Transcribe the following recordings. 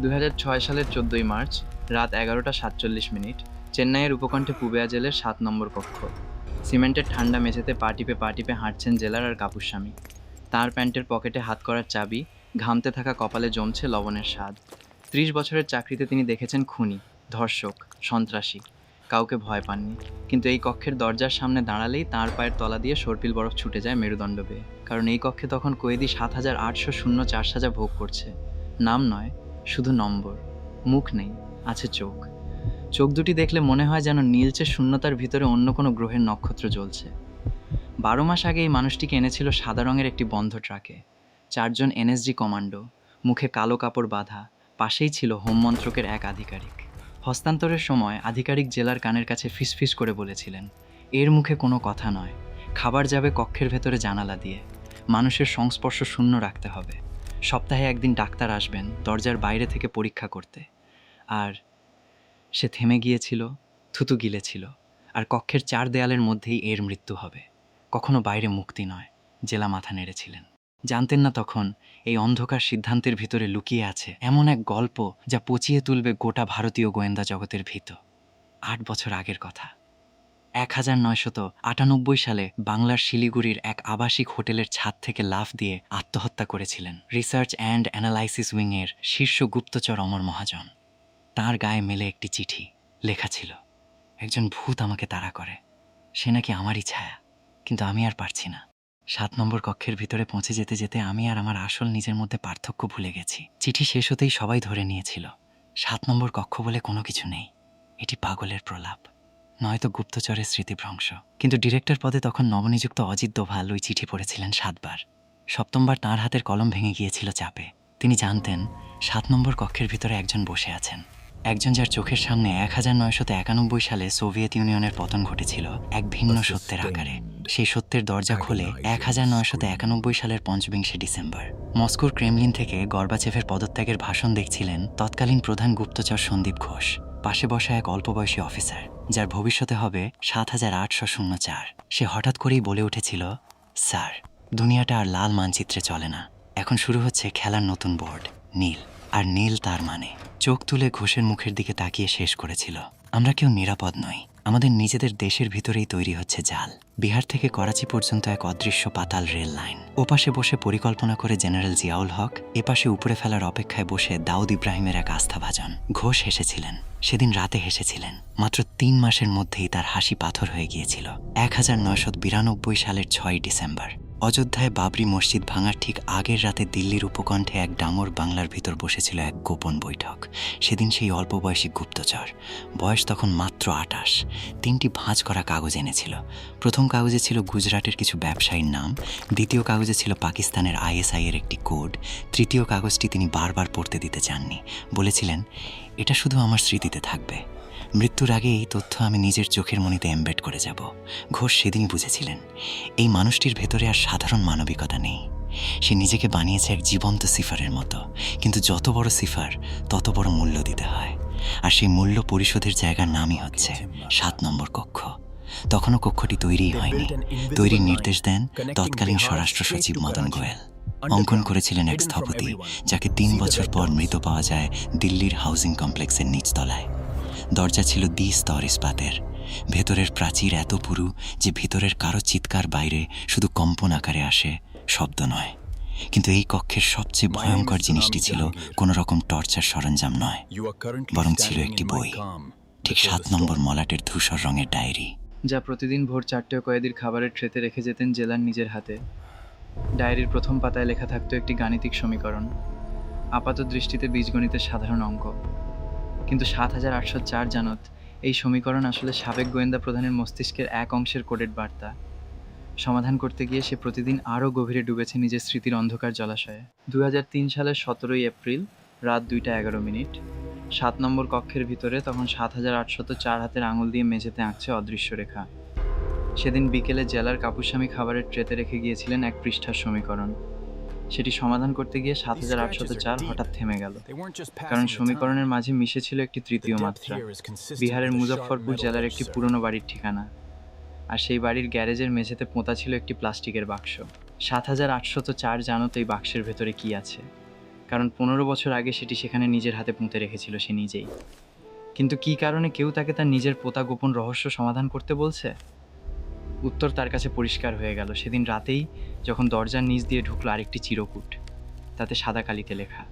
2006 সালের 14ই মার্চ রাত 11:47 চেন্নাইয়ের উপকণ্ঠে পুবেয়া জেলের 7 নম্বর কক্ষ। সিমেন্টের ঠান্ডা মেঝেতে পা টিপে হাঁটছেন জেলার আর কাপুস্বামী। তাঁর প্যান্টের পকেটে হাত করার চাবি, ঘামতে থাকা কপালে জমছে লবণের স্বাদ। 30 বছরের চাকরিতে তিনি দেখেছেন খুনি, ধর্ষক, সন্ত্রাসী, কাউকে ভয় পাননি। কিন্তু এই কক্ষের দরজার সামনে দাঁড়ালেই তাঁর পায়ের তলা দিয়ে সর্পিল বরফ ছুটে যায় মেরুদণ্ড বেয়ে। কারণ এই কক্ষে তখন কয়েদি 7,804 সাজা ভোগ করছে। নাম নয়, শুধু নম্বর। মুখ নেই, আছে চোখ। চোখ দুটি দেখলে মনে হয় যেন নীলচে শূন্যতার ভিতরে অন্য কোনো গ্রহের নক্ষত্র জ্বলছে। 12 মাস আগে এই মানুষটিকে এনেছিল সাদা রঙের একটি বন্ধ ট্রাকে। 4 জন এনএসজি কমান্ডো, মুখে কালো কাপড় বাঁধা, পাশেই ছিল হোম মন্ত্রকের এক আধিকারিক। হস্তান্তরের সময় আধিকারিক জেলার কানের কাছে ফিসফিস করে বলেছিলেন, এর মুখে কোনো কথা নয়, খাবার যাবে কক্ষের ভেতরে জানালা দিয়ে, মানুষের সংস্পর্শ শূন্য রাখতে হবে, সপ্তাহে একদিন ডাক্তার আসবেন দরজার বাইরে থেকে পরীক্ষা করতে। আর সে থেমে গিয়েছিল, থুতু গিলেছিল, আর কক্ষের 4 দেয়ালের মধ্যেই এর মৃত্যু হবে। কখনো বাইরে মুক্তি নয়। জেলা মাথা নেড়েছিলেন। জানতেন না তখন এই অন্ধকার সিদ্ধান্তের ভিতরে লুকিয়ে আছে এমন এক গল্প যা পচিয়ে তুলবে গোটা ভারতীয় গোয়েন্দা জগতের ভিত। 8 বছর আগের কথা। 1998 সালে বাংলার শিলিগুড়ির এক আবাসিক হোটেলের ছাদ থেকে লাফ দিয়ে আত্মহত্যা করেছিলেন রিসার্চ অ্যান্ড অ্যানালাইসিস উইংয়ের শীর্ষ গুপ্তচর অমর মহাজন। তাঁর গায়ে মেলে একটি চিঠি, লেখা ছিল, একজন ভূত আমাকে তাড়া করে, সে নাকি আমারই ছায়া, কিন্তু আমি আর পারছি না। 7 নম্বর কক্ষের ভিতরে পৌঁছে যেতে যেতে আমি আর আমার আসল নিজের মধ্যে পার্থক্য ভুলে গেছি। চিঠি শেষ হতেই সবাই ধরে নিয়েছিল 7 নম্বর কক্ষ বলে কোনো কিছু নেই, এটি পাগলের প্রলাপ, নয়তো গুপ্তচরের স্মৃতিভ্রংশ। কিন্তু ডিরেক্টর পদে তখন নবনিযুক্ত অজিত দোভাল ওই চিঠি পড়েছিলেন 7 বার। 7ম বার তাঁর হাতের কলম ভেঙে গিয়েছিল চাপে। তিনি জানতেন 7 নম্বর কক্ষের ভিতরে একজন বসে আছেন, একজন যার চোখের সামনে 1991 সালে সোভিয়েত ইউনিয়নের পতন ঘটেছিল এক ভিন্ন সত্যের আকারে। সেই সত্যের দরজা খোলে 1991 সালের 25 ডিসেম্বর। মস্কোর ক্রেমলিন থেকে গর্বাচেভের পদত্যাগের ভাষণ দেখছিলেন তৎকালীন প্রধান গুপ্তচর সন্দীপ ঘোষ। পাশে বসা এক অল্প বয়সী অফিসার, যার ভবিষ্যতে হবে 7804। সে হঠাৎ করেই বলে উঠেছিল, স্যার, দুনিয়াটা আর লাল মানচিত্রে চলে না, এখন শুরু হচ্ছে খেলার নতুন বোর্ড, নীল। আর নীল তার মানে। চোখ তুলে ঘোষের মুখের দিকে তাকিয়ে শেষ করেছিল, আমরা কেউ নিরাপদ নই, আমাদের নিজেদের দেশের ভিতরেই তৈরি হচ্ছে জাল। বিহার থেকে করাচি পর্যন্ত এক অদৃশ্য পাতাল রেল লাইন। ওপাশে বসে পরিকল্পনা করে জেনারেল জিয়াউল হক, এপাশে উপরে ফেলার অপেক্ষায় বসে দাউদ ইব্রাহিমের এক আস্থাভাজন। ঘোষ হেসেছিলেন, সেদিন রাতে হেসেছিলেন। মাত্র 3 মাসের মধ্যেই তার হাসি পাথর হয়ে গিয়েছিল। 1992 সালের 6 ডিসেম্বর অযোধ্যায় বাবরি মসজিদ ভাঙার ঠিক আগের রাতে দিল্লির উপকণ্ঠে এক ডামর বাংলার ভিতর বসেছিল এক গোপন বৈঠক। সেদিন সেই অল্প বয়সী গুপ্তচর, বয়স তখন মাত্র 28, 3টি ভাঁজ করা কাগজ এনেছিল। প্রথম কাগজে ছিল গুজরাটের কিছু ব্যবসায়ীর নাম, দ্বিতীয় কাগজে ছিল পাকিস্তানের ISI এর একটি কোড, তৃতীয় কাগজটি তিনি বারবার পড়তে দিতে চাননি। বলেছিলেন, এটা শুধু আমার স্মৃতিতে থাকবে, মৃত্যুর আগে এই তথ্য আমি নিজের চোখের মনিতে এমবেড করে যাব। ঘোষ সেদিনই বুঝেছিলেন, এই মানুষটির ভেতরে আর সাধারণ মানবিকতা নেই, সে নিজেকে বানিয়েছে এক জীবন্ত সিফারের মতো। কিন্তু যত বড় সিফার তত বড় মূল্য দিতে হয়, আর সেই মূল্য পরিশোধের জায়গার নামই হচ্ছে 7 নম্বর কক্ষ। তখনও কক্ষটি তৈরিই হয়নি। তৈরির নির্দেশ দেন তৎকালীন স্বরাষ্ট্র সচিব মদন গোয়েল। অঙ্কন করেছিলেন এক স্থপতি, যাকে 3 বছর পর মৃত পাওয়া যায় দিল্লির হাউজিং কমপ্লেক্সের নিচতলায়। দরজা ছিল দ্বিস্তর ইস্পাতের। ভেতরের প্রাচীর এত পুরু যে ভিতরের কারো চিৎকার বাইরে শুধু কম্পন আকারে আসে, শব্দ নয়। কিন্তু এই কক্ষের সবচেয়ে ভয়ঙ্কর জিনিসটি ছিল কোনো রকম টর্চার সরঞ্জাম নয়, বরং ছিল একটি বই, ঠিক 7 নম্বর মলাটের ধূসর রঙের ডায়েরি, যা প্রতিদিন ভোর 4টে কয়েদির খাবারের ট্রেতে রেখে যেতেন জেলার নিজের হাতে। ডায়েরির প্রথম পাতায় লেখা থাকতো একটি গাণিতিক সমীকরণ, আপাত দৃষ্টিতে বীজগণিতের সাধারণ অঙ্ক। কিন্তু 7804 জানত, এই সমীকরণ আসলে সাবেক গোয়েন্দা প্রধানের মস্তিষ্কের এক অংশের কোডেড বার্তা। সমাধান করতে গিয়ে সে প্রতিদিন আরও গভীরে ডুবেছে নিজের স্মৃতির অন্ধকার জলাশয়ে। 2003 সালের 17 এপ্রিল রাত 2:11। 7 নম্বর কক্ষের ভিতরে তখন 7804 হাতের আঙুল দিয়ে মেঝেতে আঁকছে অদৃশ্য রেখা। সেদিন বিকেলে জেলার কাপুস্বামী খাবারের ট্রেতে রেখে গিয়েছিলেন এক পৃষ্ঠার সমীকরণ। সেটি সমাধান করতে গিয়ে 7804 হঠাৎ থেমে গেল, কারণ সমীকরণের মাঝে মিশে ছিল একটি তৃতীয় মাত্রা, বিহারের মুজফ্ফরপুর জেলার একটি পুরনো বাড়ির ঠিকানা। আর সেই বাড়ির গ্যারেজের মেঝেতে পোঁতা ছিল একটি প্লাস্টিকের বাক্স। 7804 জানত এই বাক্সের ভেতরে কি আছে। কারণ 15 বছর আগে সেটি সেখানে নিজের হাতে পুঁতে রেখেছিল সে নিজেই। কিন্তু কী কারণে কেউ তাকে তার নিজের পোতা গোপন রহস্য সমাধান করতে বলছে? উত্তর তার কাছে পরিষ্কার হয়ে গেল সেদিন রাতেই, যখন দরজার নিচ দিয়ে ঢুকলো আরেকটি চিরকুট। তাতে সাদা কালিতে লেখা,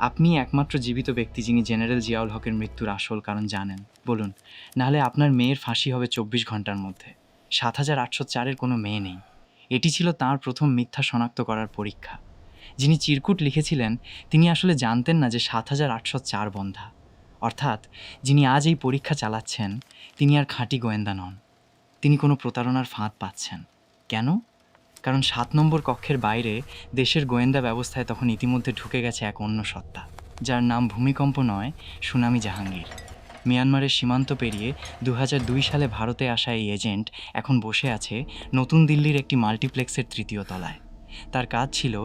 আপনি একমাত্র জীবিত ব্যক্তি যিনি জেনারেল জিয়াউল হকের মৃত্যুর আসল কারণ জানেন। বলুন, নাহলে আপনার মেয়ের ফাঁসি হবে 24 ঘন্টার মধ্যে। 7804-এর কোনো মেয়ে নেই। এটি ছিল তাঁর প্রথম মিথ্যা শনাক্ত করার পরীক্ষা। যিনি চিরকুট লিখেছিলেন তিনি আসলে জানতেন না যে 7804 বন্ধা। অর্থাৎ যিনি আজ এই পরীক্ষা চালাচ্ছেন তিনি আর খাঁটি গোয়েন্দা নন, তিনি কোনো প্রতারণার ফাঁদ পাচ্ছেন। কেন? কারণ 7 নম্বর কক্ষের বাইরে দেশের গোয়েন্দা ব্যবস্থায় তখন ইতিমধ্যে ঢুকে গেছে এক অন্য সত্তা, যার নাম ভূমিকম্প নয়, সুনামি জাহাঙ্গীর। মিয়ানমারের সীমান্ত পেরিয়ে 2002 সালে ভারতে আসা এই এজেন্ট এখন বসে আছে নতুন দিল্লির একটি মাল্টিপ্লেক্সের 3য় তলায়। তার কাজ ছিল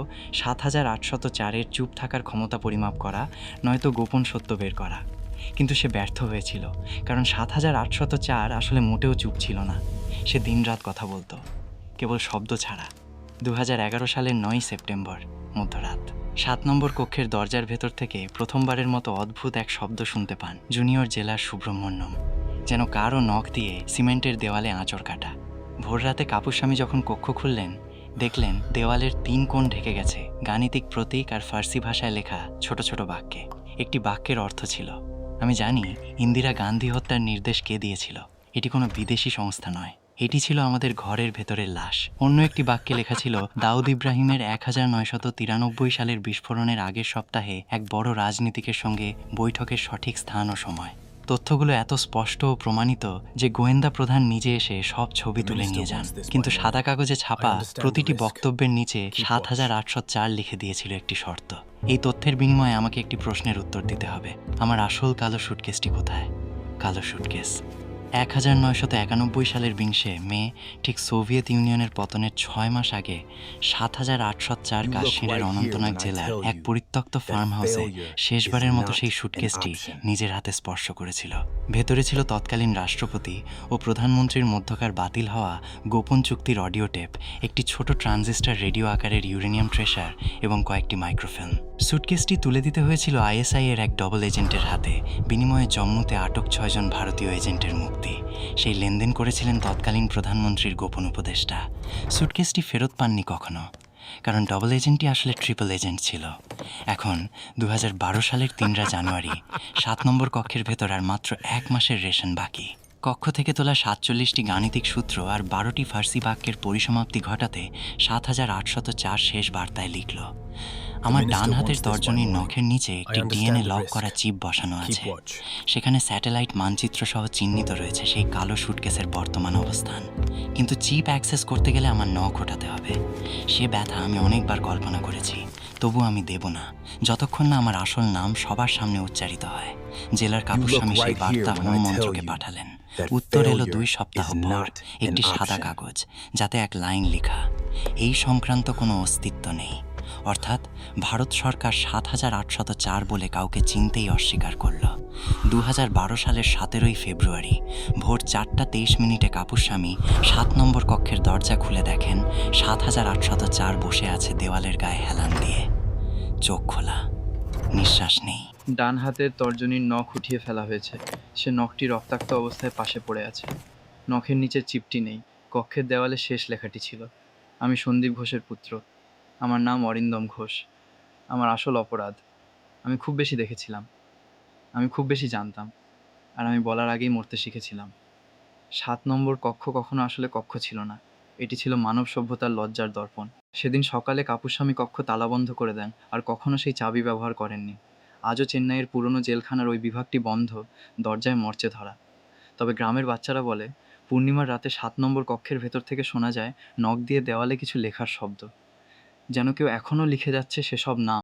7804-এর চুপ থাকার ক্ষমতা পরিমাপ করা, নয়তো গোপন সত্য বের করা। কিন্তু সে ব্যর্থ হয়েছিল, কারণ 7804 আসলে মোটেও চুপ ছিল না। সে দিনরাত কথা বলতো, কেবল শব্দ ছাড়া। 2011 সালের 9 সেপ্টেম্বর মধ্যরাত 7 নম্বর কক্ষের দরজার ভেতর থেকে প্রথমবারের মতো অদ্ভুত এক শব্দ শুনতে পান জুনিয়র জেলার সুব্রহ্মণ্যম, যেন কারও নখ দিয়ে সিমেন্টের দেওয়ালে আঁচড় কাটা। ভোররাতে কাপুস্বামী যখন কক্ষ খুললেন, দেখলেন দেওয়ালের 3 কোণ ঢেকে গেছে গাণিতিক প্রতীক আর ফার্সি ভাষায় লেখা ছোট ছোট বাক্যে। একটি বাক্যের অর্থ ছিল, আমি জানি ইন্দিরা গান্ধী হত্যার নির্দেশ কে দিয়েছিল, এটি কোনো বিদেশি সংস্থা নয়, এটি ছিল আমাদের ঘরের ভেতরের লাশ। অন্য একটি বাক্যে লেখা ছিল, দাউদ ইব্রাহিমের 1993 সালের বিস্ফোরণের আগের সপ্তাহে এক বড় রাজনীতিকের সঙ্গে বৈঠকের সঠিক স্থান ও সময়। তথ্যগুলো এত স্পষ্ট ও প্রমাণিত যে গোয়েন্দা প্রধান নিজে এসে সব ছবি তুলে নিয়ে যান। কিন্তু সাদা কাগজে ছাপা প্রতিটি বক্তব্যের নিচে 7804 লিখে দিয়েছিল একটি শর্ত। এই তথ্যের বিনিময়ে আমাকে একটি প্রশ্নের উত্তর দিতে হবে, আমার আসল কালো সুটকেসটি কোথায়? কালো সুটকেস 1991 সালের 20 মে, ঠিক সোভিয়েত ইউনিয়নের পতনের 6 মাস আগে 7804 কাশ্মীরের অনন্তনাগ জেলার এক পরিত্যক্ত ফার্ম হাউসে শেষবারের মতো সেই সুটকেসটি নিজের হাতে স্পর্শ করেছিল। ভেতরে ছিল তৎকালীন রাষ্ট্রপতি ও প্রধানমন্ত্রীর মধ্যকার বাতিল হওয়া গোপন চুক্তির অডিও টেপ, একটি ছোট ট্রানজিস্টার রেডিও আকারের ইউরেনিয়াম ট্রেসার এবং কয়েকটি মাইক্রোফিল্ম। সুটকেসটি তুলে দিতে হয়েছিল আইএসআই এর এক ডবল এজেন্টের হাতে, বিনিময়ে জম্মুতে আটক 6 জন ভারতীয় এজেন্টের মুক্তি। সেই লেনদেন করেছিলেন তৎকালীন প্রধানমন্ত্রীর গোপন উপদেষ্টা। সুটকেসটি ফেরত পাননি কখনো, কারণ ডবল এজেন্টটি আসলে ট্রিপল এজেন্ট ছিল। এখন 2012 সালের 3 জানুয়ারি 7 নম্বর কক্ষের ভেতর আর মাত্র 1 মাসের রেশন বাকি। কক্ষ থেকে তোলা 47টি গাণিতিক সূত্র আর 12টি ফার্সি বাক্যের পরিসমাপ্তি ঘটাতে 7804 শেষ বার্তায় লিখল, আমার ডান হাতের তর্জনীর নখের নিচে একটি ডিএনএ লক করা চিপ বসানো আছে। সেখানে স্যাটেলাইট মানচিত্র সহ চিহ্নিত রয়েছে সেই কালো সুটকেসের বর্তমান অবস্থান। কিন্তু চিপ অ্যাক্সেস করতে গেলে আমার নখ ওঠাতে হবে। সে ব্যথা আমি অনেকবার কল্পনা করেছি, তবু আমি দেব না যতক্ষণ না আমার আসল নাম সবার সামনে উচ্চারিত হয়। জেলার কাপুস্বামী সেই বার্তা হোম মন্ত্রকে পাঠালেন। উত্তর এলো 2 সপ্তাহ পর, একটি সাদা কাগজ, যাতে এক লাইন লেখা, এই সংক্রান্ত কোনো অস্তিত্ব নেই। অর্থাৎ ভারত সরকার 7804 বলে কাউকে চিনতেই অস্বীকার করল। 2012 সালের 17 ফেব্রুয়ারি ভোর 4:23 কাপুস্বামী 7 নম্বর কক্ষের দরজা খুলে দেখেন 7804 বসে আছে দেওয়ালের গায়ে হেলান দিয়ে, চোখ খোলা, নিঃশ্বাস নেই। ডান হাতের তর্জনীর নখ উঠিয়ে ফেলা হয়েছে, সে নখটি রক্তাক্ত অবস্থায় পাশে পড়ে আছে। নখের নিচে চিপটি নেই। কক্ষের দেওয়ালে শেষ লেখাটি ছিল, আমি সন্দীপ ঘোষের পুত্র, আমার নাম অরিন্দম ঘোষ। আমার আসল অপরাধ, আমি খুব বেশি দেখেছিলাম, আমি খুব বেশি জানতাম, আর আমি বলার আগেই মরতে শিখেছিলাম। 7 নম্বর কক্ষ কখনো আসলে কক্ষ ছিল না, এটি ছিল মানব সভ্যতার লজ্জার দর্পণ। সেদিন সকালে কাপুস্বামী কক্ষ তালাবন্ধ করে দেন আর কখনো সেই চাবি ব্যবহার করেননি। আজও চেন্নাইয়ের পুরনো জেলখানার ওই বিভাগটি বন্ধ, দরজায় মরচে ধরা। তবে গ্রামের বাচ্চারা বলে, পূর্ণিমার রাতে 7 নম্বর কক্ষের ভেতর থেকে শোনা যায় নখ দিয়ে দেওয়ালে কিছু লেখার শব্দ, যেন কেউ এখনও লিখে যাচ্ছে সেসব নাম।